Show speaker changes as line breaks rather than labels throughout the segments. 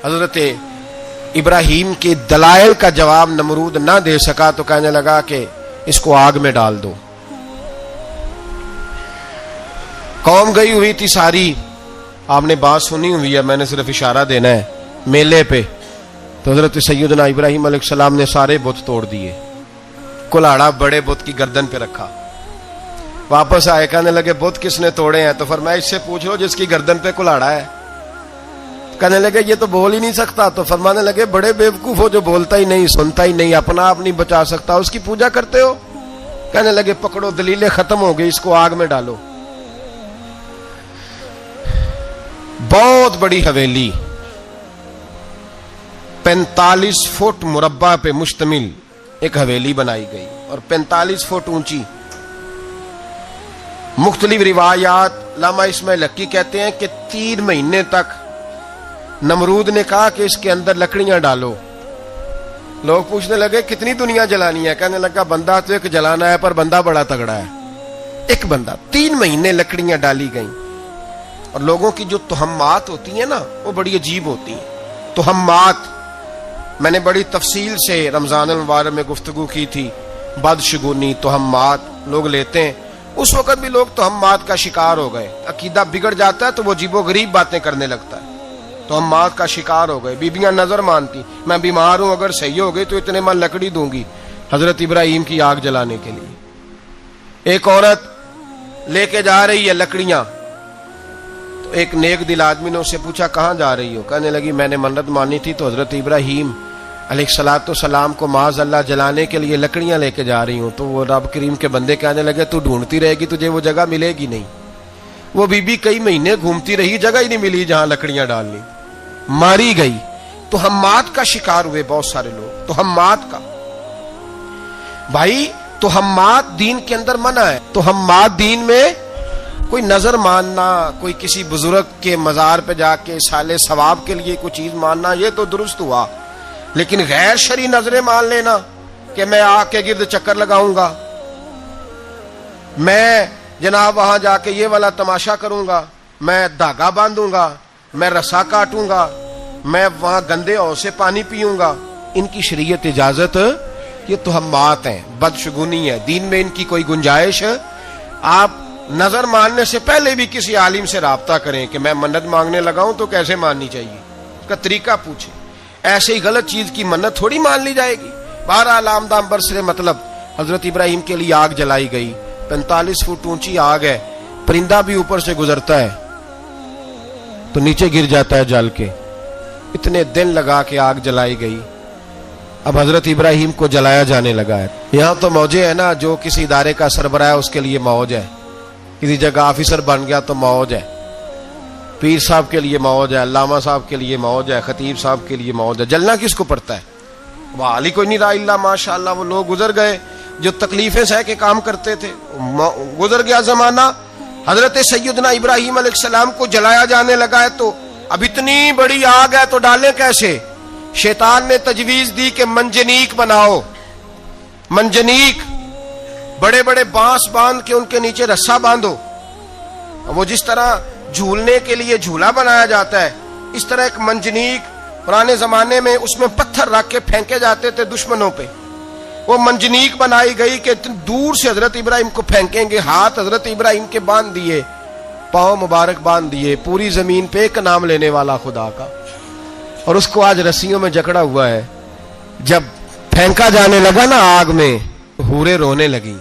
حضرت ابراہیم کے دلائل کا جواب نمرود نہ دے سکا تو کہنے لگا کہ اس کو آگ میں ڈال دو. قوم گئی ہوئی تھی ساری. آپ نے بات سنی ہوئی ہے, میں نے صرف اشارہ دینا ہے. میلے پہ تو حضرت سیدنا ابراہیم علیہ السلام نے سارے بت توڑ دیے, کلاڑا بڑے بت کی گردن پہ رکھا. واپس آئے, کہنے لگے بت کس نے توڑے ہیں؟ تو فرمایا اس سے پوچھ لو جس کی گردن پہ کلاڑا ہے. کہنے لگے یہ تو بول ہی نہیں سکتا. تو فرمانے لگے بڑے بیوقوف ہو, جو بولتا ہی نہیں, سنتا ہی نہیں, اپنا آپ نہیں بچا سکتا, اس کی پوجا کرتے ہو. کہنے لگے پکڑو, دلیلیں ختم ہو گئی, اس کو آگ میں ڈالو. بہت بڑی حویلی 45 فٹ مربع پہ مشتمل ایک حویلی بنائی گئی اور 45 فٹ اونچی. مختلف روایات علامہ اسماعیل حقی کہتے ہیں کہ 3 مہینے تک نمرود نے کہا کہ اس کے اندر لکڑیاں ڈالو. لوگ پوچھنے لگے کتنی دنیا جلانی ہے؟ کہنے لگا بندہ تو ایک جلانا ہے, پر بندہ بڑا تگڑا ہے, ایک بندہ. 3 مہینے لکڑیاں ڈالی گئیں. اور لوگوں کی جو تہمات ہوتی ہیں نا, وہ بڑی عجیب ہوتی ہیں. تہمات میں نے بڑی تفصیل سے رمضان المبارک میں گفتگو کی تھی. بدشگونی, تہمات لوگ لیتے ہیں. اس وقت بھی لوگ تہمات کا شکار ہو گئے. عقیدہ بگڑ جاتا ہے تو وہ عجیب و غریب باتیں کرنے لگتا ہے. تہمات کا شکار ہو گئے. بیبیاں نظر مانتی, میں بیمار ہوں, اگر صحیح ہو گئی تو اتنے من لکڑی دوں گی حضرت ابراہیم کی آگ جلانے کے لیے. ایک عورت لے کے جا رہی ہے لکڑیاں. تو ایک نیک دل آدمی نے اس سے پوچھا کہاں جا رہی ہو؟ کہنے لگی میں نے منت مانی تھی تو حضرت ابراہیم علیہ الصلوۃ والسلام کو معاذ اللہ جلانے کے لیے لکڑیاں لے کے جا رہی ہوں. تو وہ رب کریم کے بندے کہنے لگے تو ڈھونڈتی رہے گی, تجھے وہ جگہ ملے گی نہیں. وہ بی بی کئی مہینے گھومتی رہی, جگہ ہی نہیں ملی جہاں لکڑیاں ڈالنی. ماری گئی. تہمات کا شکار ہوئے بہت سارے لوگ. تہمات کا بھائی, تہمات دین کے اندر منع ہے. تہمات دین میں کوئی نظر ماننا, کوئی کسی بزرگ کے مزار پہ جا کے سالے ثواب کے لیے کوئی چیز ماننا, یہ تو درست ہوا. لیکن غیر شرعی نظریں مان لینا کہ میں آگ کے گرد چکر لگاؤں گا, میں جناب وہاں جا کے یہ والا تماشا کروں گا, میں دھاگا باندھوں گا, میں رسا کاٹوں گا, میں وہاں گندے اور سے پانی پیوں گا, ان کی شریعت اجازت, یہ تہمات ہیں, بدشگونی ہے. دین میں ان کی کوئی گنجائش. آپ نظر ماننے سے پہلے بھی کسی عالم سے رابطہ کریں کہ میں منت مانگنے لگا ہوں تو کیسے ماننی چاہیے, اس کا طریقہ پوچھیں. ایسے ہی غلط چیز کی منت تھوڑی مان لی جائے گی. بہرحال آمدام برسرے مطلب حضرت ابراہیم کے لیے آگ جلائی گئی. 45 فٹ اونچی آگ ہے, پرندہ بھی اوپر سے گزرتا ہے تو نیچے گر جاتا ہے جل کے. اتنے دن لگا کے آگ جلائی گئی. اب حضرت ابراہیم کو جلایا جانے لگا ہے. یہاں تو موجیں ہے نا, جو کسی ادارے کا سربراہ ہے اس کے لیے موج ہے, کسی جگہ آفیسر بن گیا تو موج ہے, پیر صاحب کے لیے موج ہے, علامہ صاحب کے لیے موج ہے, خطیب صاحب کے لیے موج ہے. جلنا کس کو پڑتا ہے؟ وہ علی کوئی نہیں رہا اللہ ماشاء اللہ. وہ لوگ گزر گئے جو تکلیفیں سہ کے کام کرتے تھے, گزر گیا زمانہ. حضرت سیدنا ابراہیم علیہ السلام کو جلایا جانے لگا ہے تو اب اتنی بڑی آگ ہے تو ڈالیں کیسے؟ شیطان نے تجویز دی کہ منجنیق بناؤ. منجنیق, بڑے بڑے بانس باندھ کے ان کے نیچے رسا باندھو. وہ جس طرح جھولنے کے لیے جھولا بنایا جاتا ہے, اس طرح ایک منجنیق پرانے زمانے میں اس میں پتھر رکھ کے پھینکے جاتے تھے دشمنوں پہ. وہ منجنیق بنائی گئی کہ دور سے حضرت ابراہیم کو پھینکیں گے. ہاتھ حضرت ابراہیم کے باندھ دیے, پاؤں مبارک باندھ دیے, پوری زمین پہ ایک نام لینے والا خدا کا. اور اس کو آج رسیوں میں جکڑا ہوا ہے. جب پھینکا جانے لگا نا آگ میں, حوریں رونے لگی,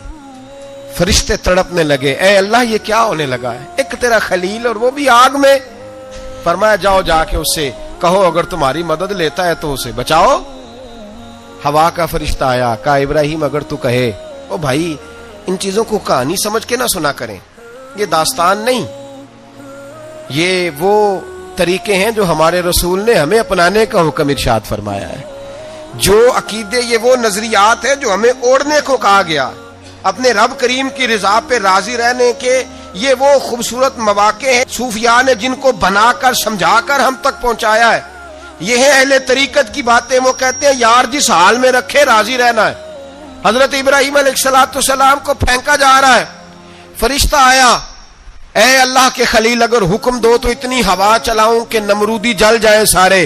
فرشتے تڑپنے لگے, اے اللہ یہ کیا ہونے لگا ہے؟ ایک تیرا خلیل اور وہ بھی آگ میں. فرمایا جاؤ جا کے اس سے کہو اگر تمہاری مدد لیتا ہے تو اسے بچاؤ. ہوا کا فرشتہ آیا, کہا ابراہیم اگر تو کہے. او بھائی, ان چیزوں کو کہانی سمجھ کے نہ سنا کریں, یہ داستان نہیں, یہ وہ طریقے ہیں جو ہمارے رسول نے ہمیں اپنانے کا حکم ارشاد فرمایا ہے. جو عقیدے, یہ وہ نظریات ہیں جو ہمیں اوڑھنے کو کہا گیا. اپنے رب کریم کی رضا پہ راضی رہنے کے یہ وہ خوبصورت مواقع ہیں صوفیاء نے جن کو بنا کر سمجھا کر ہم تک پہنچایا ہے. یہ ہے اہل طریقت کی باتیں. وہ کہتے ہیں یار جس حال میں رکھے راضی رہنا ہے. حضرت ابراہیم علیہ السلام کو پھینکا جا رہا ہے, فرشتہ آیا, اے اللہ کے خلیل اگر حکم دو تو اتنی ہوا چلاؤں کہ نمرودی جل جائیں سارے.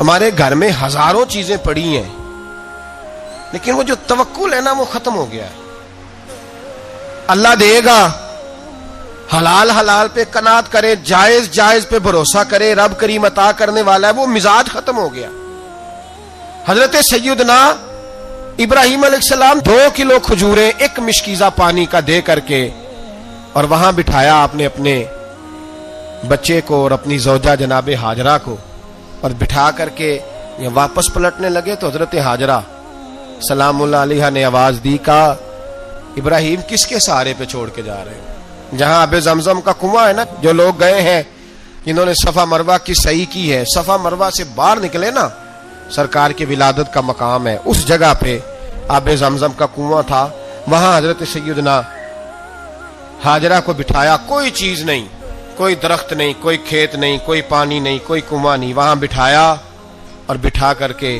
ہمارے گھر میں ہزاروں چیزیں پڑی ہیں، لیکن وہ جو توکل ہے نا وہ ختم ہو گیا ہے. اللہ دے گا، حلال حلال پہ قناعت کرے، جائز جائز پہ بھروسہ کرے، رب کریم عطا کرنے والا ہے، وہ مزاج ختم ہو گیا. حضرت سیدنا ابراہیم علیہ السلام 2 کلو کھجوریں 1 مشکیزہ پانی کا دے کر کے اور وہاں بٹھایا آپ نے اپنے بچے کو اور اپنی زوجہ جناب ہاجرہ کو، اور بٹھا کر کے یہ واپس پلٹنے لگے تو حضرت ہاجرہ سلام اللہ علیہ نے آواز دی، کہا ابراہیم کس کے سہارے پہ چھوڑ کے جا رہے ہیں؟ جہاں آب زمزم کا کنواں ہے نا، جو لوگ گئے ہیں جنہوں نے صفا مروہ کی صحیح کی ہے، صفا مروہ سے باہر نکلے نا، سرکار کی ولادت کا مقام ہے، اس جگہ پہ آب زمزم کا کنواں تھا، وہاں حضرت سیدنا ہاجرہ کو بٹھایا. کوئی چیز نہیں، کوئی درخت نہیں، کوئی کھیت نہیں، کوئی پانی نہیں، کوئی کنواں نہیں، وہاں بٹھایا اور بٹھا کر کے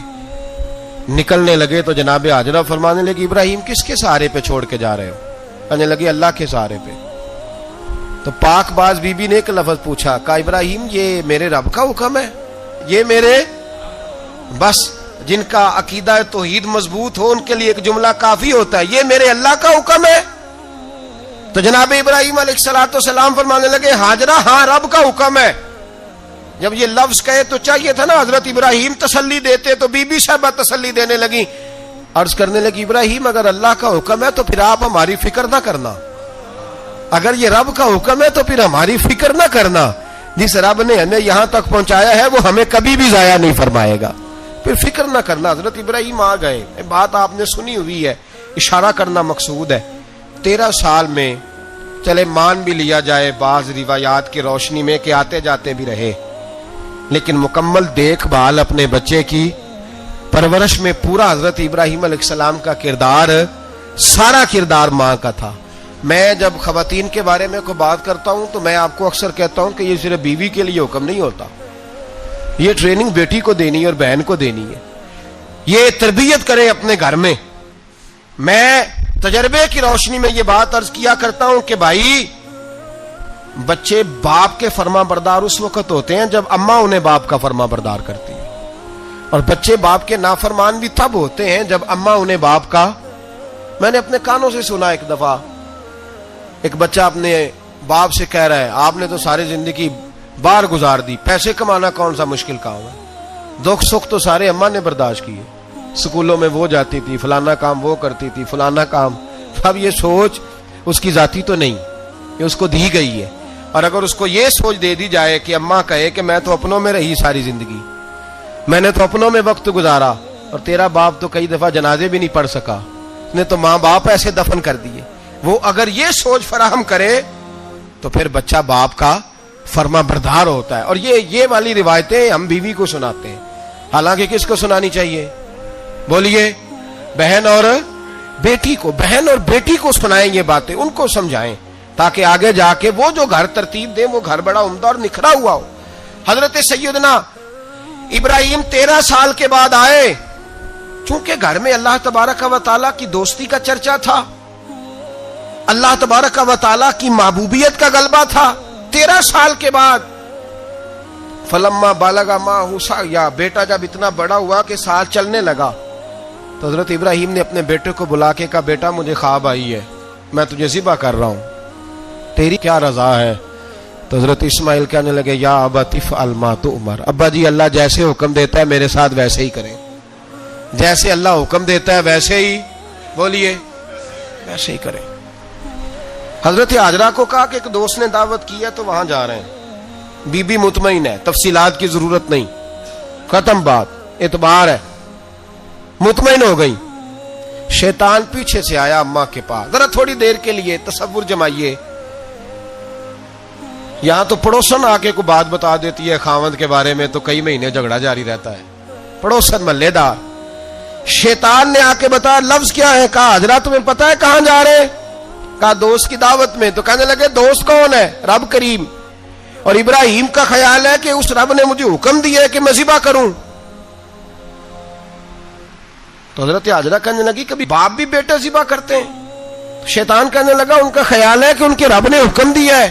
نکلنے لگے تو جناب ہاجرہ فرمانے لگی ابراہیم کس کے سہارے پہ چھوڑ کے جا رہے ہو؟ کہنے لگی اللہ کے سہارے پہ. تو پاک باز بی بی نے ایک لفظ پوچھا، کہا ابراہیم یہ میرے رب کا حکم ہے، یہ میرے، بس جن کا عقیدہ توحید مضبوط ہو ان کے لیے ایک جملہ کافی ہوتا ہے، یہ میرے اللہ کا حکم ہے. تو جناب ابراہیم علیہ السلام فرمانے لگے ہاجرہ ہاں رب کا حکم ہے. جب یہ لفظ کہے تو چاہیے تھا نا حضرت ابراہیم تسلی دیتے، تو بی بی صاحبہ تسلی دینے لگی، عرض کرنے لگی ابراہیم اگر اللہ کا حکم ہے تو پھر آپ ہماری فکر نہ کرنا، اگر یہ رب کا حکم ہے تو پھر ہماری فکر نہ کرنا، جس رب نے ہمیں یہاں تک پہنچایا ہے وہ ہمیں کبھی بھی ضائع نہیں فرمائے گا، پھر فکر نہ کرنا. حضرت ابراہیم آ گئے. بات آپ نے سنی ہوئی ہے، اشارہ کرنا مقصود ہے. 13 سال میں چلے مان بھی لیا جائے بعض روایات کی روشنی میں کہ آتے جاتے بھی رہے، لیکن مکمل دیکھ بھال اپنے بچے کی پرورش میں پورا حضرت ابراہیم علیہ السلام کا کردار، سارا کردار ماں کا تھا. میں جب خواتین کے بارے میں کوئی بات کرتا ہوں تو میں آپ کو اکثر کہتا ہوں کہ یہ صرف بیوی کے لیے حکم نہیں ہوتا، یہ ٹریننگ بیٹی کو دینی ہے اور بہن کو دینی ہے، یہ تربیت کریں اپنے گھر میں. میں تجربے کی روشنی میں یہ بات عرض کیا کرتا ہوں کہ بھائی بچے باپ کے فرما بردار اس وقت ہوتے ہیں جب اماں انہیں باپ کا فرما بردار کرتی ہے، اور بچے باپ کے نافرمان بھی تب ہوتے ہیں جب اماں انہیں باپ کا. میں نے اپنے کانوں سے سنا ایک دفعہ ایک بچہ اپنے باپ سے کہہ رہا ہے آپ نے تو ساری زندگی باہر گزار دی، پیسے کمانا کون سا مشکل کام ہے، دکھ سکھ تو سارے اماں نے برداشت کیے، سکولوں میں وہ جاتی تھی، فلانا کام وہ کرتی تھی، فلانا کام. اب یہ سوچ اس کی ذاتی تو نہیں، یہ اس کو دی گئی ہے. اور اگر اس کو یہ سوچ دے دی جائے کہ اماں کہے کہ میں تو اپنوں میں رہی ساری زندگی، میں نے تو اپنوں میں وقت گزارا، اور تیرا باپ تو کئی دفعہ جنازے بھی نہیں پڑھ سکا، اس نے تو ماں باپ ایسے دفن کر دیے، وہ اگر یہ سوچ فراہم کرے تو پھر بچہ باپ کا فرما بردار ہوتا ہے. اور یہ والی روایتیں ہم بیوی کو سناتے ہیں، حالانکہ کس کو سنانی چاہیے؟ بولیے، بہن اور بیٹی کو. بہن اور بیٹی کو سنائیں یہ باتیں، ان کو سمجھائیں تاکہ آگے جا کے وہ جو گھر ترتیب دیں وہ گھر بڑا عمدہ اور نکھرا ہوا ہو. حضرت سیدنا ابراہیم 13 سال کے بعد آئے، چونکہ گھر میں اللہ تبارک و تعالیٰ کی دوستی کا چرچا تھا، اللہ تبارک و تعالیٰ کی محبوبیت کا غلبہ تھا. 13 سال کے بعد فلما بالغ معہ سعیا، بیٹا جب اتنا بڑا ہوا کہ ساتھ چلنے لگا تو حضرت ابراہیم نے اپنے بیٹے کو بلا کے کہا بیٹا مجھے خواب آئی ہے، میں تجھے ذبح کر رہا ہوں، تیری کیا رضا ہے؟ تو حضرت اسماعیل کہنے لگے یا ابت افعل ما تؤمر، ابا جی اللہ جیسے حکم دیتا ہے میرے ساتھ ویسے ہی کریں، جیسے اللہ حکم دیتا ہے ویسے ہی، بولیے، ویسے ہی کریں. حضرت ہاجرہ کو کہا کہ ایک دوست نے دعوت کی ہے تو وہاں جا رہے ہیں. بی بی مطمئن ہے، تفصیلات کی ضرورت نہیں، ختم بات، اعتبار ہے، مطمئن ہو گئی. شیطان پیچھے سے آیا اماں کے پاس. ذرا تھوڑی دیر کے لیے تصور جمائیے، یہاں تو پڑوسن آ کے کوئی بات بتا دیتی ہے خاوند کے بارے میں تو کئی مہینے جھگڑا جاری رہتا ہے، پڑوسن محلے دار. شیطان نے آ کے بتایا لفظ کیا ہے؟ کہا حضرت تمہیں پتا ہے کہاں جا رہے؟ کہا دوست کی دعوت میں. تو کہنے لگے دوست کون ہے؟ رب کریم. اور ابراہیم کا خیال ہے کہ اس رب نے مجھے حکم دیا ہے کہ میں ذبح کروں. تو حضرت ہاجرہ کہنے لگی کبھی باپ بھی بیٹے ذبح کرتے ہیں؟ شیطان کہنے لگا ان کا خیال ہے کہ ان کے رب نے حکم دیا ہے.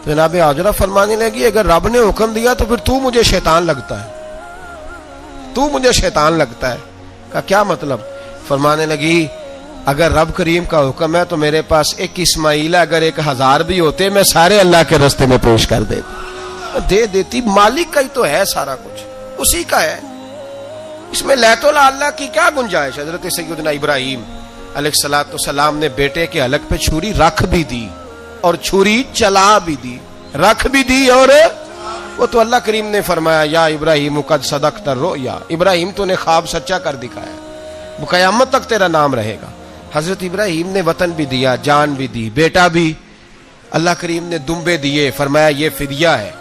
تو جناب ہاجرہ فرمانے لگی اگر رب نے حکم دیا تو پھر تو مجھے شیطان لگتا ہے. تو مجھے شیطان لگتا ہے. کہا کیا مطلب؟ فرمانے لگی اگر رب کریم کا حکم ہے تو میرے پاس ایک اسماعیل ہے، اگر 1000 بھی ہوتے میں سارے اللہ کے راستے میں پیش کر دے دیتی. مالک کا ہی تو ہے سارا کچھ، اسی کا ہے، اس میں لیت اللہ کی کیا گنجائش. حضرت سیدنا ابراہیم علیہ السلام نے بیٹے کے حلق پہ چھری رکھ بھی دی اور چھری چلا بھی دی، رکھ بھی دی، اور وہ تو اللہ کریم نے فرمایا یا ابراہیم قد صدقت الرؤیا، ابراہیم تو نے خواب سچا کر دکھایا، وہ قیامت تک تیرا نام رہے گا. حضرت ابراہیم نے وطن بھی دیا، جان بھی دی، بیٹا بھی. اللہ کریم نے دمبے دیے، فرمایا یہ فدیہ ہے.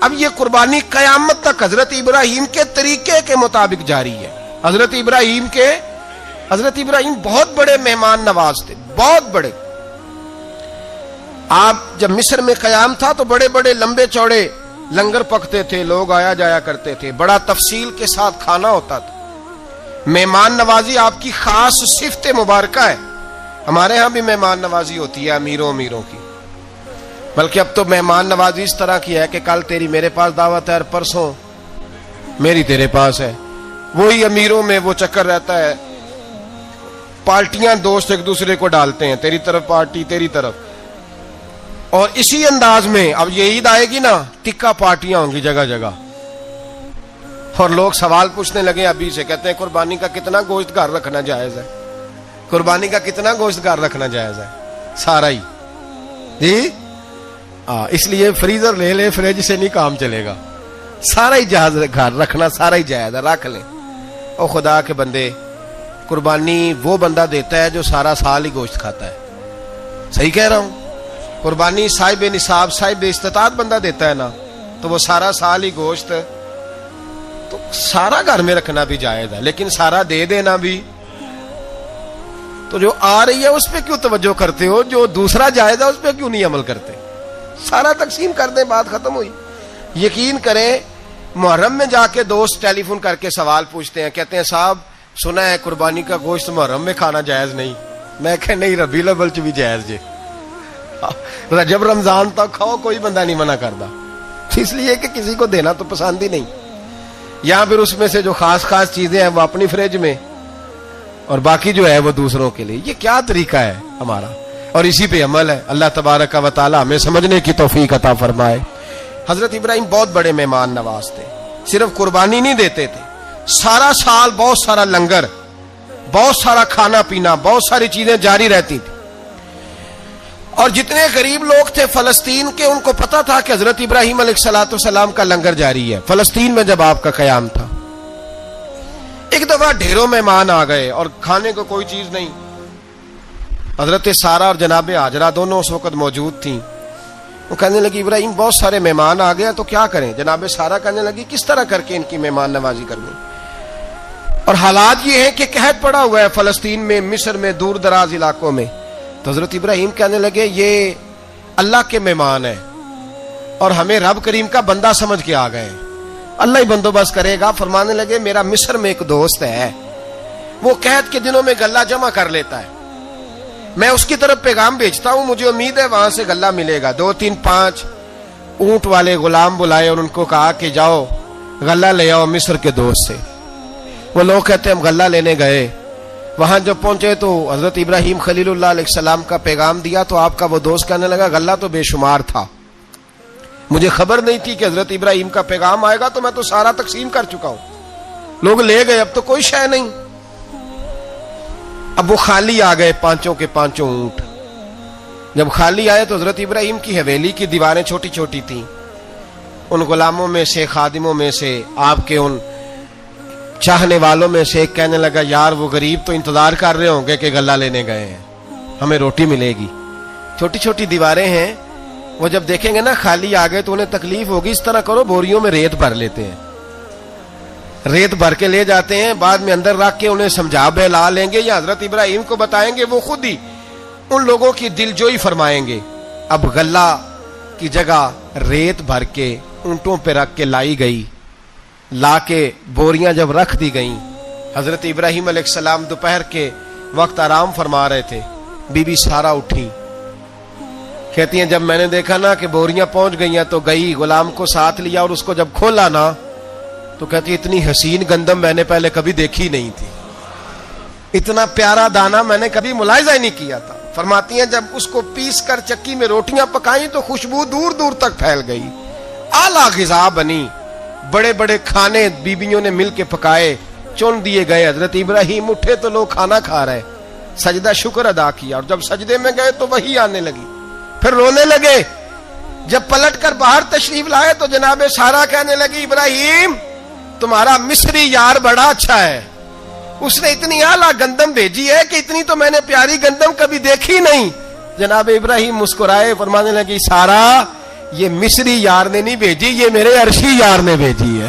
اب یہ قربانی قیامت تک حضرت ابراہیم کے طریقے کے مطابق جاری ہے. حضرت ابراہیم بہت بڑے مہمان نواز تھے، بہت بڑے. آپ جب مصر میں قیام تھا تو بڑے بڑے لمبے چوڑے لنگر پکتے تھے، لوگ آیا جایا کرتے تھے، بڑا تفصیل کے ساتھ کھانا ہوتا تھا. مہمان نوازی آپ کی خاص صفت مبارکہ ہے. ہمارے ہاں بھی مہمان نوازی ہوتی ہے امیروں کی، بلکہ اب تو مہمان نوازی اس طرح کی ہے کہ کل تیری میرے پاس دعوت ہے اور پرسوں میری تیرے پاس ہے. وہی امیروں میں وہ چکر رہتا ہے، پارٹیاں دوست ایک دوسرے کو ڈالتے ہیں، تیری طرف پارٹی تیری طرف. اور اسی انداز میں اب یہ عید آئے گی نا، ٹکا پارٹیاں ہوں گی جگہ جگہ، اور لوگ سوال پوچھنے لگے ابھی سے، کہتے ہیں قربانی کا کتنا گوشت گھر رکھنا جائز ہے؟ قربانی کا کتنا گوشت گھر رکھنا جائز ہے؟ سارا ہی جی. اس لیے فریزر لے لے، فریج سے نہیں کام چلے گا. سارا ہی جہاز گھر رکھنا سارا ہی جائز ہے، رکھ لیں. او خدا کے بندے، قربانی وہ بندہ دیتا ہے جو سارا سال ہی گوشت کھاتا ہے. صحیح کہہ رہا ہوں؟ قربانی صاحب نصاب، صاحب استطاعت بندہ دیتا ہے نا، تو وہ سارا سال ہی گوشت، تو سارا گھر میں رکھنا بھی جائز ہے، لیکن سارا دے دینا بھی. تو جو آ رہی ہے اس پہ کیوں توجہ کرتے ہو؟ جو دوسرا جائز ہے اس پہ کیوں نہیں عمل کرتے؟ سارا تقسیم کر دیں، بات ختم ہوئی. یقین کریں محرم میں جا کے دوست ٹیلی فون کر کے سوال پوچھتے ہیں، کہتے ہیں صاحب سنا ہے قربانی کا گوشت محرم میں کھانا جائز نہیں. میں کہ نہیں، ربیع الاول چ بھی جائز جے، رجب رمضان تک کھاؤ، کوئی بندہ نہیں منع کرتا. اس لیے کہ کسی کو دینا تو پسند ہی نہیں. یہاں پھر اس میں سے جو خاص چیزیں ہیں وہ اپنی فریج میں، اور باقی جو ہے وہ دوسروں کے لیے. یہ کیا طریقہ ہے ہمارا؟ اور اسی پہ عمل ہے. اللہ تبارک و تعالی ہمیں سمجھنے کی توفیق عطا فرمائے. حضرت ابراہیم بہت بڑے مہمان نواز تھے. صرف قربانی نہیں دیتے تھے، سارا سال بہت سارا لنگر، بہت سارا کھانا پینا، بہت ساری چیزیں جاری رہتی تھی. اور جتنے غریب لوگ تھے فلسطین کے، ان کو پتا تھا کہ حضرت ابراہیم علیہ السلام کا لنگر جاری ہے. فلسطین میں جب آپ کا قیام تھا، ایک دفعہ ڈھیروں مہمان آ گئے اور کھانے کو کوئی چیز نہیں. حضرت سارہ اور جناب ہاجرہ دونوں اس وقت موجود تھیں. وہ کہنے لگی ابراہیم بہت سارے مہمان آ گئے تو کیا کریں؟ جناب سارہ کہنے لگی کس طرح کر کے ان کی مہمان نوازی کرنی. اور حالات یہ ہیں کہ قحط پڑا ہوا ہے فلسطین میں، مصر میں، دور دراز علاقوں میں. تو حضرت ابراہیم کہنے لگے یہ اللہ کے مہمان ہیں اور ہمیں رب کریم کا بندہ سمجھ کے آ گئے، اللہ ہی بندوبست کرے گا. فرمانے لگے میرا مصر میں ایک دوست ہے، وہ قحط کے دنوں میں غلہ جمع کر لیتا ہے، میں اس کی طرف پیغام بھیجتا ہوں، مجھے امید ہے وہاں سے غلہ ملے گا. 2 3 5 اونٹ والے غلام بلائے اور ان کو کہا کہ جاؤ غلہ لے آؤ مصر کے دوست سے. وہ لوگ کہتے ہیں ہم غلہ لینے گئے. وہاں جب پہنچے تو حضرت ابراہیم خلیل اللہ علیہ السلام کا پیغام دیا تو آپ کا وہ دوست کہنے لگا غلہ تو بے شمار تھا، مجھے خبر نہیں تھی کہ حضرت ابراہیم کا پیغام آئے گا، تو میں تو سارا تقسیم کر چکا ہوں. لوگ لے گئے، اب تو کوئی شے نہیں. اب وہ خالی آ گئے 5 کے 5 اونٹ. جب خالی آئے تو حضرت ابراہیم کی حویلی کی دیواریں چھوٹی چھوٹی تھیں. ان غلاموں میں سے، خادموں میں سے، آپ کے ان چاہنے والوں میں سے ایک کہنے لگا یار وہ غریب تو انتظار کر رہے ہوں گے کہ غلہ لینے گئے ہیں، ہمیں روٹی ملے گی. چھوٹی چھوٹی دیواریں ہیں، وہ جب دیکھیں گے نا خالی آ گئے تو انہیں تکلیف ہوگی. اس طرح کرو بوریوں میں ریت بھر لیتے ہیں، ریت بھر کے لے جاتے ہیں، بعد میں اندر رکھ کے انہیں سمجھا بہلا لیں گے یا حضرت ابراہیم کو بتائیں گے، وہ خود ہی ان لوگوں کی دل جوئی فرمائیں گے. اب غلہ کی جگہ ریت بھر کے اونٹوں پہ رکھ کے لائی گئی. لا کے بوریاں جب رکھ دی گئیں، حضرت ابراہیم علیہ السلام دوپہر کے وقت آرام فرما رہے تھے. بی بی سارہ اٹھی، کہتی ہیں جب میں نے دیکھا نا کہ بوریاں پہنچ گئی ہیں تو گئی، غلام کو ساتھ لیا اور اس کو جب کھولا نا تو کہتی اتنی حسین گندم میں نے پہلے کبھی دیکھی نہیں تھی، اتنا پیارا دانا میں نے کبھی ملاحظہ ہی نہیں کیا تھا۔ فرماتی ہیں جب اس کو پیس کر چکی میں روٹیاں پکائیں تو خوشبو دور دور تک پھیل گئی، اعلیٰ غذا بنی، بڑے بڑے کھانے بیویوں نے مل کے پکائے، چن دیے گئے۔ حضرت ابراہیم اٹھے تو لوگ کھانا کھا رہے، سجدہ شکر ادا کیا، اور جب سجدے میں گئے تو وہی آنے لگی، پھر رونے لگے۔ جب پلٹ کر باہر تشریف لائے تو جناب سارا کہنے لگی ابراہیم تمہارا مصری یار بڑا اچھا ہے، اس نے اتنی اعلیٰ گندم بھیجی ہے کہ اتنی تو میں نے پیاری گندم کبھی دیکھی نہیں۔ جناب ابراہیم مسکرائے، فرمانے لگی سارا یہ مصری یار نے نہیں بھیجی، یہ میرے عرشی یار نے بھیجی ہے،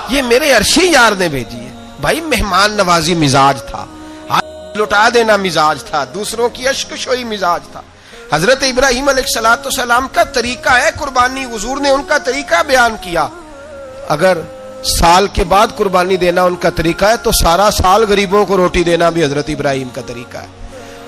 یہ میرے عرشی یار نے بھیجی ہے۔ بھائی مہمان نوازی مزاج تھا، ہاتھ لٹا دینا مزاج تھا، دوسروں کی اشک شوئی مزاج تھا۔ حضرت ابراہیم علیہ السلام کا طریقہ ہے قربانی، حضور نے ان کا طریقہ بیان کیا۔ اگر سال کے بعد قربانی دینا ان کا طریقہ ہے تو سارا سال غریبوں کو روٹی دینا بھی حضرت ابراہیم کا طریقہ ہے،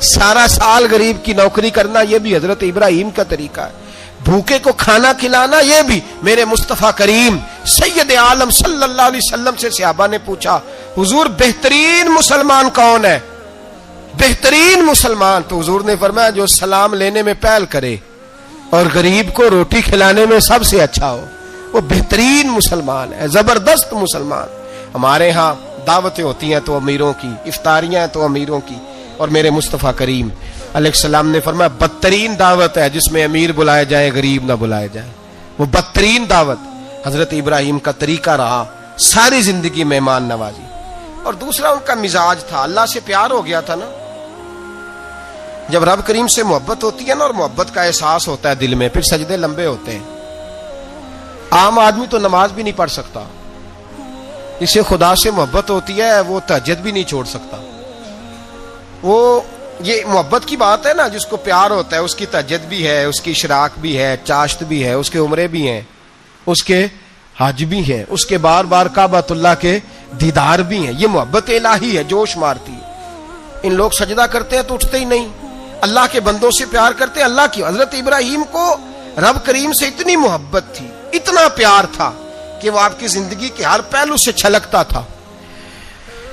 سارا سال غریب کی نوکری کرنا یہ بھی حضرت ابراہیم کا طریقہ ہے، بھوکے کو کھانا کھلانا یہ بھی۔ میرے مصطفیٰ کریم سید عالم صلی اللہ علیہ وسلم سے صحابہ نے پوچھا حضور بہترین مسلمان کون ہے؟ بہترین مسلمان؟ تو حضور نے فرمایا جو سلام لینے میں پہل کرے اور غریب کو روٹی کھلانے میں سب سے اچھا ہو، وہ بہترین مسلمان ہے، زبردست مسلمان۔ ہمارے ہاں دعوتیں ہوتی ہیں تو امیروں کی، افطاریاں ہیں تو امیروں کی، اور میرے مصطفیٰ کریم علیہ السلام نے فرمایا بدترین دعوت ہے جس میں امیر بلائے جائے غریب نہ بلائے جائے، وہ بدترین دعوت۔ حضرت ابراہیم کا طریقہ رہا ساری زندگی مہمان نوازی، اور دوسرا ان کا مزاج تھا، اللہ سے پیار ہو گیا تھا نا۔ جب رب کریم سے محبت ہوتی ہے نا اور محبت کا احساس ہوتا ہے دل میں، پھر سجدے لمبے ہوتے ہیں۔ عام آدمی تو نماز بھی نہیں پڑھ سکتا، اسے خدا سے محبت ہوتی ہے وہ تہجد بھی نہیں چھوڑ سکتا۔ وہ یہ محبت کی بات ہے نا، جس کو پیار ہوتا ہے اس کی تہجد بھی ہے، اس کی اشراق بھی ہے، چاشت بھی ہے، اس کے عمرے بھی ہیں، اس کے حج بھی ہیں، اس کے بار بار کعبۃ اللہ کے دیدار بھی ہیں۔ یہ محبت الہی ہے، جوش مارتی ہے۔ ان لوگ سجدہ کرتے ہیں تو اٹھتے ہی نہیں، اللہ کے بندوں سے پیار کرتے ہیں اللہ کی۔ حضرت ابراہیم کو رب کریم سے اتنی محبت تھی، اتنا پیار تھا کہ وہ آپ کی زندگی کے ہر پہلو سے چھلکتا تھا۔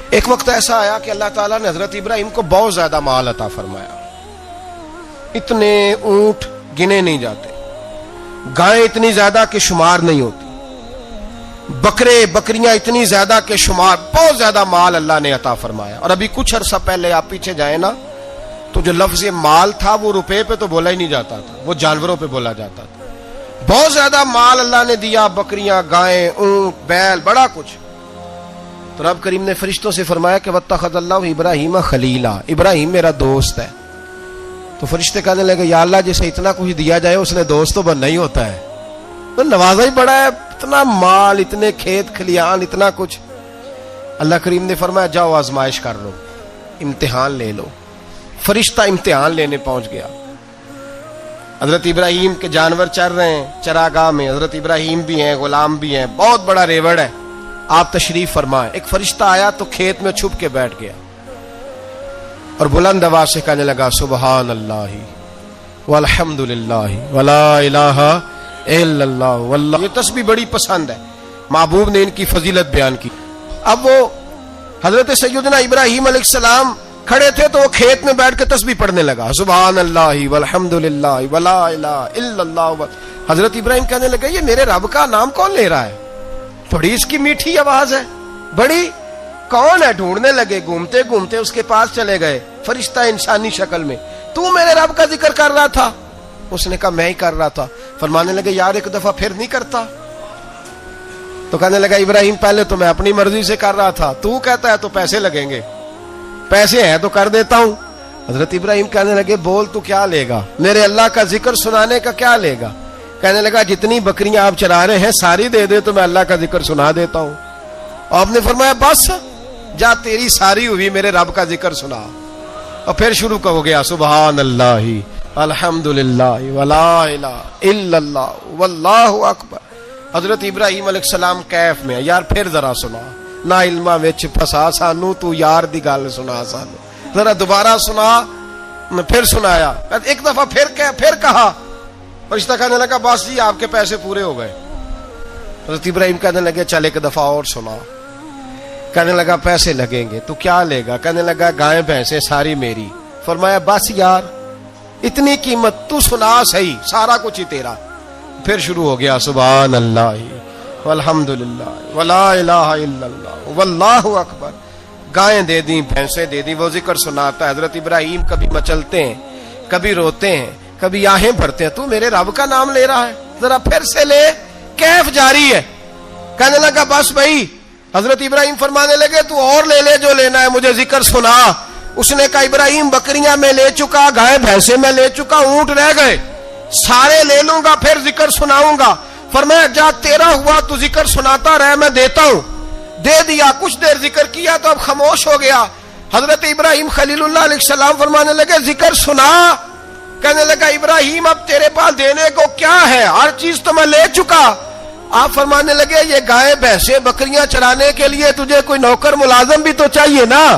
ایک وقت ایسا آیا کہ اللہ تعالیٰ نے حضرت ابراہیم کو بہت زیادہ مال عطا فرمایا، اتنے اونٹ گنے نہیں جاتے، گائیں اتنی زیادہ کہ شمار نہیں ہوتی، بکرے بکریاں اتنی زیادہ کہ شمار، بہت زیادہ مال اللہ نے عطا فرمایا۔ اور ابھی کچھ عرصہ پہلے آپ پیچھے جائیں نا تو جو لفظ مال تھا وہ روپے پہ تو بولا ہی نہیں جاتا تھا، وہ جانوروں پہ بولا جاتا تھا۔ بہت زیادہ مال اللہ نے دیا، بکریاں، گائیں، اونٹ، بیل، بڑا کچھ۔ تو رب کریم نے فرشتوں سے فرمایا کہ واتخذ اللہ ابراہیم خلیلا، ابراہیم میرا دوست ہے۔ تو فرشتے کہنے لگے یا اللہ جسے اتنا کچھ دیا جائے اس نے دوست تو بننا ہی ہوتا ہے، تو نوازا ہی بڑا ہے، اتنا مال، اتنے کھیت کھلیان، اتنا کچھ۔ اللہ کریم نے فرمایا جاؤ آزمائش کر لو، امتحان لے لو۔ فرشتہ امتحان لینے پہنچ گیا۔ حضرت ابراہیم کے جانور چر رہے ہیں چراگاہ میں، حضرت ابراہیم بھی ہیں، غلام بھی ہیں، بہت بڑا ریوڑ ہے، آپ تشریف فرمائیں۔ ایک فرشتہ آیا تو کھیت میں چھپ کے بیٹھ گیا اور بلند آواز سے کہنے لگا سبحان اللہ والحمد للہ ولا الہ الا اللہ واللہ۔ یہ تسبیح بڑی پسند ہے، محبوب نے ان کی فضیلت بیان کی۔ اب وہ حضرت سیدنا ابراہیم علیہ السلام کھڑے تھے تو وہ کھیت میں بیٹھ کے تسبیح پڑھنے لگا سبحان اللہ والحمد للہ ولا الہ الا اللہ۔ حضرت ابراہیم کہنے لگے یہ میرے رب کا نام کون لے رہا ہے؟ بڑی اس کی میٹھی آواز ہے، بڑی، کون ہے؟ ڈھونڈنے لگے، گھومتے گھومتے اس کے پاس چلے گئے، فرشتہ انسانی شکل میں۔ تو میرے رب کا ذکر کر رہا تھا؟ اس نے کہا میں ہی کر رہا تھا۔ فرمانے لگے یار ایک دفعہ پھر نہیں کرتا؟ تو کہنے لگا ابراہیم پہلے تو میں اپنی مرضی سے کر رہا تھا، تو کہتا ہے تو پیسے لگیں گے، پیسے ہیں تو کر دیتا ہوں۔ حضرت ابراہیم کہنے لگے بول تو کیا لے گا؟ میرے اللہ کا ذکر سنانے کا کیا لے گا؟ کہنے لگا جتنی بکریاں آپ چرا رہے ہیں ساری دے دے تو میں اللہ کا ذکر سنا دیتا ہوں۔ آپ نے فرمایا بس جا تیری ساری ہوئی، میرے رب کا ذکر سنا۔ اور پھر شروع ہو گیا سبحان اللہ الحمد للہ ولا الہ الا اللہ واللہ اکبر۔ حضرت ابراہیم علیہ السلام کیف میں، یار پھر ذرا سنا، نا علما وچ پھسا سانو، تو یار دی گل سنا سانو، ذرا دوبارہ سنا۔ پھر سنایا، ایک دفعہ پھر کہا، فرشتہ کہنے لگا بس جی آپ کے پیسے پورے ہو گئے، حضرت ابراہیم کہنے لگے چل ایک دفعہ اور سنا. کہنے لگا پیسے لگیں گے. تو کیا لے گا؟ کہنے لگا گائیں بھینسیں ساری میری. فرمایا بس یار اتنی قیمت، تو سنا صحیح، سارا کچھ ہی تیرا. پھر شروع ہو گیا سبحان اللہ والحمدللہ ولا الہ الا اللہ واللہ اکبر. گائیں دے دیں، بھینسیں دے دیں، وہ ذکر سناتا ہے. حضرت ابراہیم کبھی مچلتے ہیں، کبھی روتے ہیں، کبھی آہیں بھرتے ہیں. تو میرے رب کا نام لے رہا ہے، ذرا پھر سے لے. کیف جاری ہے. کہنے لگا بس بھائی. حضرت ابراہیم فرمانے لگے تو اور لے لے جو لینا ہے، مجھے ذکر سنا. اس نے کہا ابراہیم بکریاں میں لے چکا، گائے بھینسے میں لے چکا، اونٹ رہ گئے، سارے لے لوں گا پھر ذکر سناؤں گا. فرمایا جا تیرا ہوا تو ذکر سناتا رہ، میں دیتا ہوں. دے دیا. کچھ دیر ذکر کیا تو اب خاموش ہو گیا. حضرت ابراہیم خلیل اللہ علیہ السلام فرمانے لگے ذکر سنا. کہنے لگا ابراہیم اب تیرے پاس دینے کو کیا ہے، ہر چیز تو میں لے چکا. آپ فرمانے لگے یہ گائے بھینسیں بکریاں چرانے کے لیے تجھے کوئی نوکر ملازم بھی تو چاہیے نا.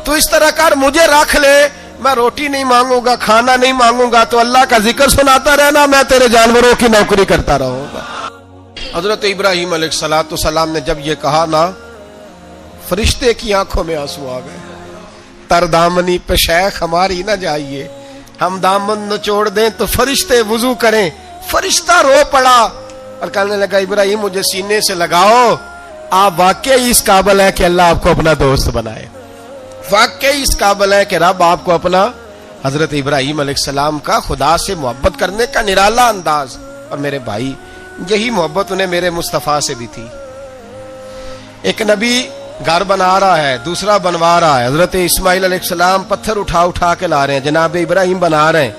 تو اس طرح کر مجھے رکھ لے، میں روٹی نہیں مانگوں گا، کھانا نہیں مانگوں گا، تو اللہ کا ذکر سناتا رہنا، میں تیرے جانوروں کی نوکری کرتا رہوں گا. حضرت ابراہیم علیہ السلام نے جب یہ کہا نا، فرشتے کی آنکھوں میں آنسو آ گئے. تر دامنی پہ شیخ ہماری نہ جائیے، ہم دامن نچوڑ دیں تو فرشتے وضو کریں. فرشتہ رو پڑا اور کہنے لگا ابراہیم مجھے سینے سے لگاؤ، آپ واقعی اس قابل ہیں کہ اللہ آپ کو اپنا دوست بنائے، واقعی اس قابل ہے کہ رب آپ کو اپنا. حضرت ابراہیم علیہ السلام کا خدا سے محبت کرنے کا نرالا انداز. اور میرے بھائی یہی محبت انہیں میرے مصطفیٰ سے بھی تھی. ایک نبی گھر بنا رہا ہے، دوسرا بنوا رہا ہے. حضرت اسماعیل علیہ السلام پتھر اٹھا کے لا رہے ہیں، جناب ابراہیم بنا رہے ہیں.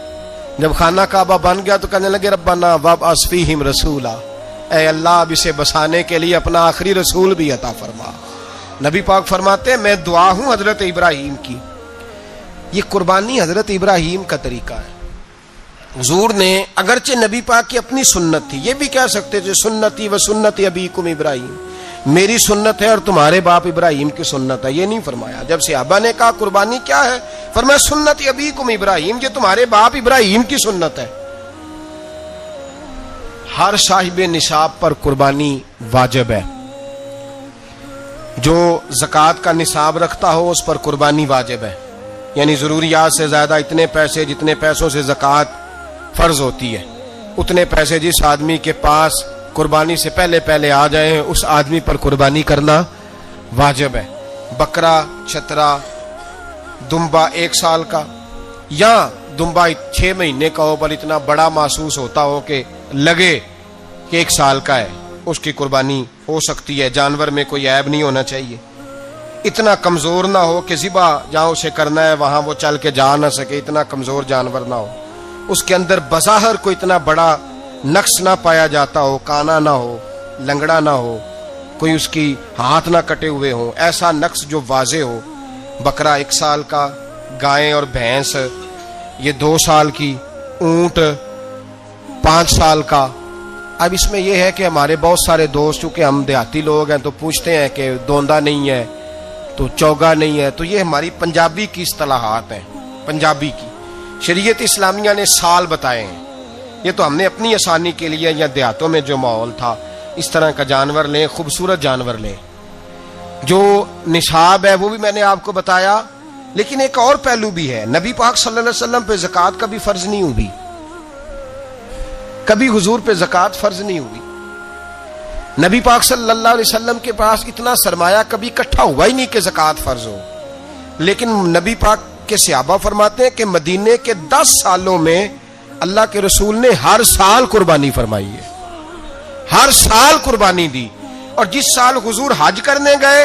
جب خانہ کعبہ بن گیا تو کہنے لگے ربنا وابعث فیہم رسولا، اے اللہ اب اسے بسانے کے لیے اپنا آخری رسول بھی عطا فرما. نبی پاک فرماتے ہیں میں دعا ہوں حضرت ابراہیم کی. یہ قربانی حضرت ابراہیم کا طریقہ ہے. حضور نے اگرچہ نبی پاک کی اپنی سنت تھی، یہ بھی کہہ سکتے تھے سنتی و سنت ابیکم ابراہیم، میری سنت ہے اور تمہارے باپ ابراہیم کی سنت ہے. یہ نہیں فرمایا. جب صحابہ نے کہا قربانی کیا ہے، فرمایا سنت ابیکم ابراہیم، یہ تمہارے باپ ابراہیم کی سنت ہے. ہر صاحب نصاب پر قربانی واجب ہے. جو زکوٰۃ کا نصاب رکھتا ہو اس پر قربانی واجب ہے. یعنی ضروریات سے زیادہ اتنے پیسے، جتنے پیسوں سے زکوٰۃ فرض ہوتی ہے، اتنے پیسے جس آدمی کے پاس قربانی سے پہلے آ جائیں اس آدمی پر قربانی کرنا واجب ہے. بکرا، چھترا، دمبا 1 سال کا یا دمبا 6 مہینے کا ہو پر اتنا بڑا محسوس ہوتا ہو کہ لگے کہ 1 سال کا ہے، اس کی قربانی ہو سکتی ہے. جانور میں کوئی عیب نہیں ہونا چاہیے. اتنا کمزور نہ ہو کہ ذبح جہاں اسے کرنا ہے وہاں وہ چل کے جا نہ سکے، اتنا کمزور جانور نہ ہو. اس کے اندر بظاہر کوئی اتنا بڑا نقص نہ پایا جاتا ہو، کانا نہ ہو، لنگڑا نہ ہو، کوئی اس کی ہاتھ نہ کٹے ہوئے ہوں، ایسا نقص جو واضح ہو. بکرا 1 سال کا، گائیں اور بھینس یہ 2 سال کی، اونٹ 5 سال کا. اب اس میں یہ ہے کہ ہمارے بہت سارے دوست چونکہ ہم دیہاتی لوگ ہیں تو پوچھتے ہیں کہ دوندا نہیں ہے تو چوگا نہیں ہے. تو یہ ہماری پنجابی کی اصطلاحات ہیں. پنجابی کی شریعت اسلامیہ نے سال بتائے ہیں. یہ تو ہم نے اپنی آسانی کے لیے یا دیہاتوں میں جو ماحول تھا اس طرح کا جانور لیں، خوبصورت جانور لیں. جو نصاب ہے وہ بھی میں نے آپ کو بتایا. لیکن ایک اور پہلو بھی ہے. نبی پاک صلی اللہ علیہ وسلم پہ زکوٰۃ کبھی فرض نہیں ہوئی، کبھی حضور پہ زکوٰۃ فرض نہیں ہوئی. نبی پاک صلی اللہ علیہ وسلم کے پاس اتنا سرمایہ کبھی اکٹھا ہوا ہی نہیں کہ زکوٰۃ فرض ہو. لیکن نبی پاک کے صحابہ فرماتے ہیں کہ مدینے کے 10 سالوں میں اللہ کے رسول نے ہر سال قربانی فرمائی ہے، ہر سال قربانی دی. اور جس سال حضور حج کرنے گئے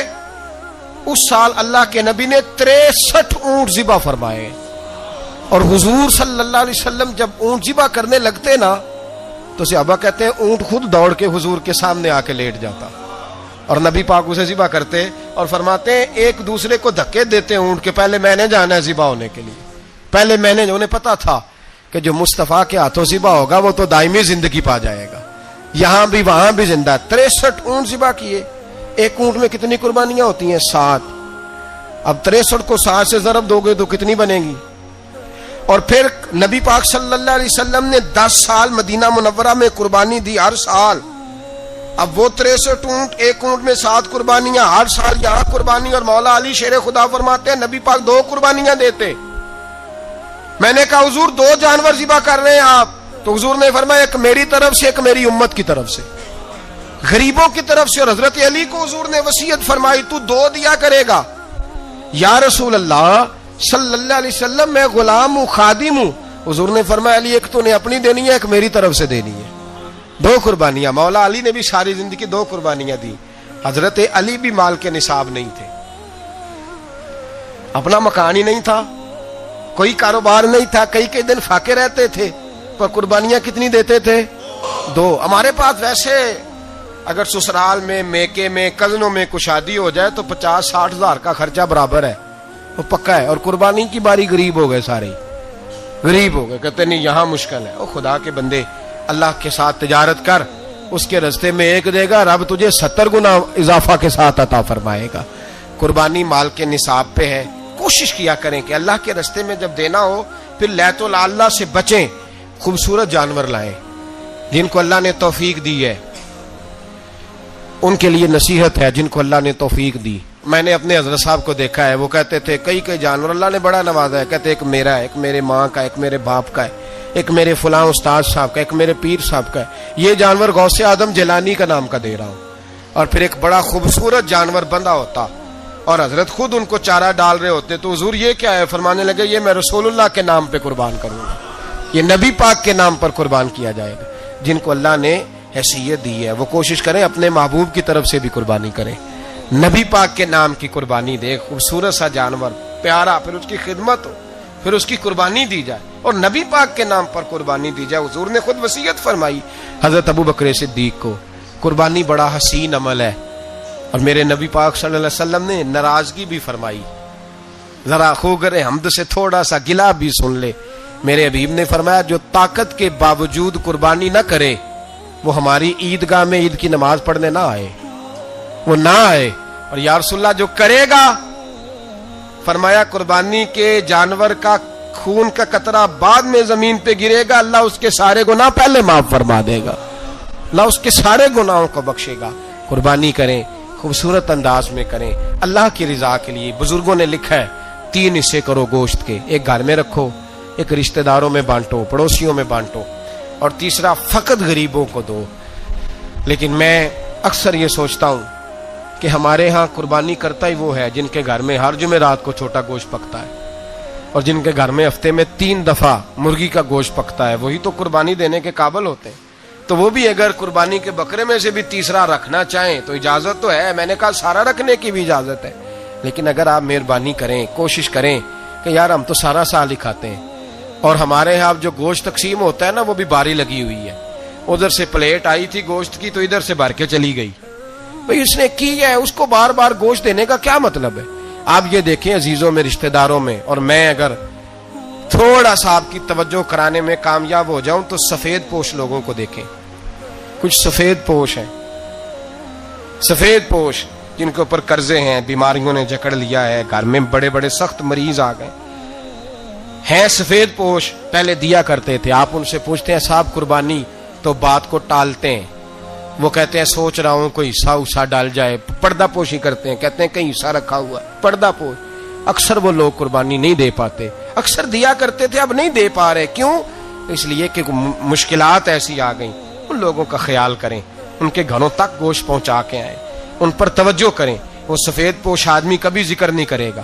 اس سال اللہ کے نبی نے 63 اونٹ ذبح فرمائے. اور حضور صلی اللہ علیہ وسلم جب اونٹ ذبح کرنے لگتے نا تو صحابہ کہتے ہیں اونٹ خود دوڑ کے حضور کے سامنے آ کے لیٹ جاتا اور نبی پاک اسے ذبح کرتے اور فرماتے ہیں ایک دوسرے کو دھکے دیتے اونٹ کے پہلے میں نے جانا ہے ذبح ہونے کے لیے، پہلے میں نے. انہیں پتا تھا کہ جو مصطفیٰ کے ہاتھوں ذبح ہوگا وہ تو دائمی زندگی پا جائے گا، یہاں بھی وہاں بھی زندہ. 63 اونٹ ذبح کیے. ایک اونٹ میں کتنی قربانیاں ہوتی ہیں؟ 7. اب 63 کو 7 سے ضرب دو گے تو کتنی بنے گی؟ اور پھر نبی پاک صلی اللہ علیہ وسلم نے 10 سال مدینہ منورہ میں قربانی دی. ہر سال اب وہ 63 اونٹ، ایک اونٹ میں 7 قربانیاں، ہر سال یہاں قربانی، اور مولا علی شیر خدا فرماتے ہیں نبی پاک 2 قربانیاں دیتے۔ میں نے کہا حضور 2 جانور ذبح کر رہے ہیں آپ؟ تو حضور نے فرمایا ایک میری طرف سے، ایک میری امت کی طرف سے، غریبوں کی طرف سے۔ اور حضرت علی کو حضور نے وصیت فرمائی تو 2 دیا کرے گا۔ یا رسول اللہ صلی اللہ علیہ وسلم میں غلام ہوں، خادم ہوں۔ حضور نے فرمایا علی ایک تو نے اپنی دینی ہے، ایک میری طرف سے دینی ہے۔ 2 قربانیاں۔ مولا علی نے بھی ساری زندگی 2 قربانیاں دی۔ حضرت علی بھی مال کے نصاب نہیں تھے، اپنا مکان ہی نہیں تھا، کوئی کاروبار نہیں تھا، کئی دن فاقے رہتے تھے، پر قربانیاں کتنی دیتے تھے؟ 2۔ ہمارے پاس ویسے اگر سسرال میں، میکے میں، کزنوں میں کچھ شادی ہو جائے تو 50-60 ہزار کا خرچہ برابر ہے، وہ پکا ہے۔ اور قربانی کی باری غریب ہو گئے، سارے غریب ہو گئے، کہتے نہیں یہاں مشکل ہے۔ او خدا کے بندے، اللہ کے ساتھ تجارت کر، اس کے راستے میں 1 دے گا، رب تجھے 70 گنا اضافہ کے ساتھ عطا فرمائے گا۔ قربانی مال کے نصاب پہ ہے۔ کوشش کیا کریں کہ اللہ کے راستے میں جب دینا ہو پھر لیت اللہ سے بچیں، خوبصورت جانور لائیں جن کو اللہ نے توفیق دی ہے۔ ان کے لیے نصیحت ہے جن کو اللہ نے توفیق دی۔ میں نے اپنے حضرت صاحب کو دیکھا ہے، وہ کہتے تھے کئی جانور اللہ نے بڑا نوازا ہے، کہتے ایک میرا ہے، ایک میرے ماں کا، ایک میرے باپ کا ہے، ایک میرے فلاں استاد صاحب کا، ایک میرے پیر صاحب کا ہے۔ یہ جانور غوث اعظم جیلانی کا نام کا دے رہا ہوں۔ اور پھر ایک بڑا خوبصورت جانور بندہ ہوتا اور حضرت خود ان کو چارہ ڈال رہے ہوتے، تو حضور یہ کیا ہے؟ فرمانے لگے یہ میں رسول اللہ کے نام پہ قربان کروں گا، یہ نبی پاک کے نام پر قربان کیا جائے گا۔ جن کو اللہ نے حیثیت دی ہے وہ کوشش کریں اپنے محبوب کی طرف سے بھی قربانی کریں، نبی پاک کے نام کی قربانی دے، خوبصورت سا جانور پیارا، پھر اس کی خدمت ہو، پھر اس کی قربانی دی جائے اور نبی پاک کے نام پر قربانی دی جائے۔ حضور نے خود وصیت فرمائی حضرت ابو بکر صدیق کو، قربانی بڑا حسین عمل ہے، اور میرے نبی پاک صلی اللہ علیہ وسلم نے ناراضگی بھی فرمائی، ذرا خوگر حمد سے تھوڑا سا گلا بھی سن لے۔ میرے حبیب نے فرمایا جو طاقت کے باوجود قربانی نہ کرے وہ ہماری عیدگاہ میں عید کی نماز پڑھنے نہ آئے، وہ نہ آئے۔ اور یا رسول اللہ جو کرے گا، فرمایا قربانی کے جانور کا خون کا قطرہ بعد میں زمین پہ گرے گا، اللہ اس کے سارے گناہ پہلے معاف فرما دے گا، اللہ اس کے سارے گناہوں کو بخشے گا۔ قربانی کریں، خوبصورت انداز میں کریں، اللہ کی رضا کے لیے۔ بزرگوں نے لکھا ہے 3 حصے کرو گوشت کے، ایک گھر میں رکھو، ایک رشتہ داروں میں بانٹو، پڑوسیوں میں بانٹو، اور تیسرا فقط غریبوں کو دو۔ لیکن میں اکثر یہ سوچتا ہوں کہ ہمارے ہاں قربانی کرتا ہی وہ ہے جن کے گھر میں ہر جمعرات کو چھوٹا گوشت پکتا ہے، اور جن کے گھر میں ہفتے میں 3 دفعہ مرغی کا گوشت پکتا ہے، وہی تو قربانی دینے کے قابل ہوتے ہیں۔ تو وہ بھی اگر قربانی کے بکرے میں سے بھی تیسرا رکھنا چاہیں تو اجازت تو ہے، میں نے کہا سارا رکھنے کی بھی اجازت ہے، لیکن اگر آپ مہربانی کریں، کوشش کریں کہ یار ہم تو سارا سال ہی کھاتے ہیں، اور ہمارے یہاں جو گوشت تقسیم ہوتا ہے نا وہ بھی باری لگی ہوئی ہے، ادھر سے پلیٹ آئی تھی گوشت کی تو ادھر سے بھر کے چلی گئی، بھئی اس نے کی ہے، اس کو بار بار گوشت دینے کا کیا مطلب ہے؟ آپ یہ دیکھیں عزیزوں میں، رشتہ داروں میں، اور میں اگر تھوڑا سا آپ کی توجہ کرانے میں کامیاب ہو جاؤں تو سفید پوش لوگوں کو دیکھیں، کچھ سفید پوش ہیں، سفید پوش جن کے اوپر قرضے ہیں، بیماریوں نے جکڑ لیا ہے، گھر میں بڑے بڑے سخت مریض آ گئے ہیں، سفید پوش پہلے دیا کرتے تھے۔ آپ ان سے پوچھتے ہیں صاحب قربانی، تو بات کو ٹالتے ہیں، وہ کہتے ہیں سوچ رہا ہوں کوئی حصہ ڈال جائے، پردہ پوشی کرتے ہیں، کہتے ہیں کہیں حصہ رکھا ہوا ہے، پردہ پوش۔ اکثر وہ لوگ قربانی نہیں دے پاتے، اکثر دیا کرتے تھے اب نہیں دے پا رہے، کیوں؟ اس لیے کہ مشکلات ایسی آ گئیں۔ ان لوگوں کا خیال کریں، ان کے گھروں تک گوشت پہنچا کے آئیں، ان پر توجہ کریں۔ وہ سفید پوش آدمی کبھی ذکر نہیں کرے گا،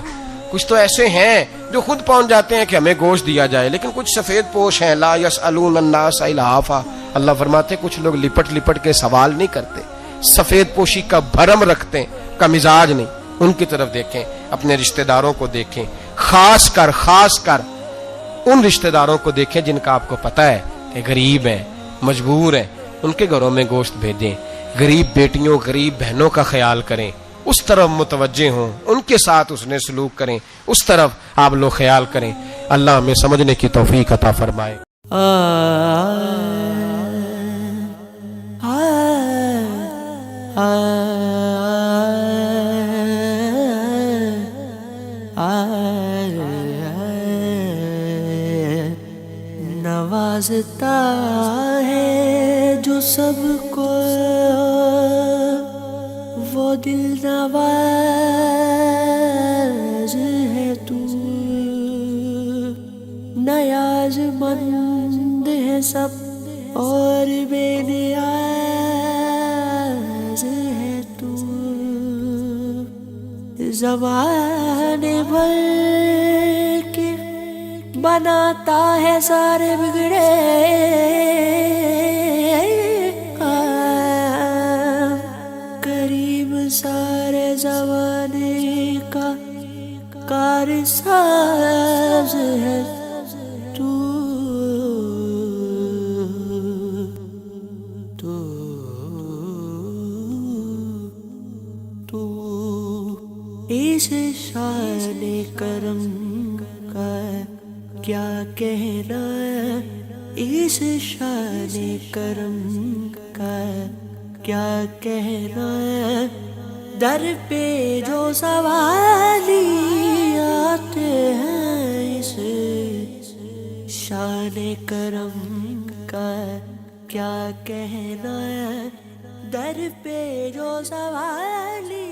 کچھ تو ایسے ہیں جو خود پہنچ جاتے ہیں کہ ہمیں گوشت دیا جائے، لیکن کچھ سفید پوش ہیں لا یسألون الناس الہافا، اللہ فرماتے کچھ لوگ لپٹ لپٹ کے سوال نہیں کرتے، سفید پوشی کا بھرم رکھتے ہیں، کا مزاج نہیں۔ ان کی طرف دیکھیں، اپنے رشتہ داروں کو دیکھیں، خاص کر ان رشتہ داروں کو دیکھیں جن کا آپ کو پتہ ہے کہ غریب ہیں، مجبور ہیں، ان کے گھروں میں گوشت بھیجیں۔ غریب بیٹیوں، غریب بہنوں کا خیال کریں، اس طرف متوجہ ہوں، ان کے ساتھ اس نے سلوک کریں، اس طرف آپ لوگ خیال کریں۔ اللہ ہمیں سمجھنے کی توفیق عطا فرمائے۔
نوازتا ہے جو سب کو دل نواز ہے تو، نیاز مند ہے سب اور بے نیاز ہے تو، زمانے بھر کے بناتا ہے سارے بگڑے کام، کریم سارے زمانے کا کارساز ہے تو، اس شان کرم کا کیا کہنا، اس شان کرم کا کیا کہنا، در پہ جو سوالی آتے ہیں، اس شان کرم کا کیا کہنا، در پہ جو سوالی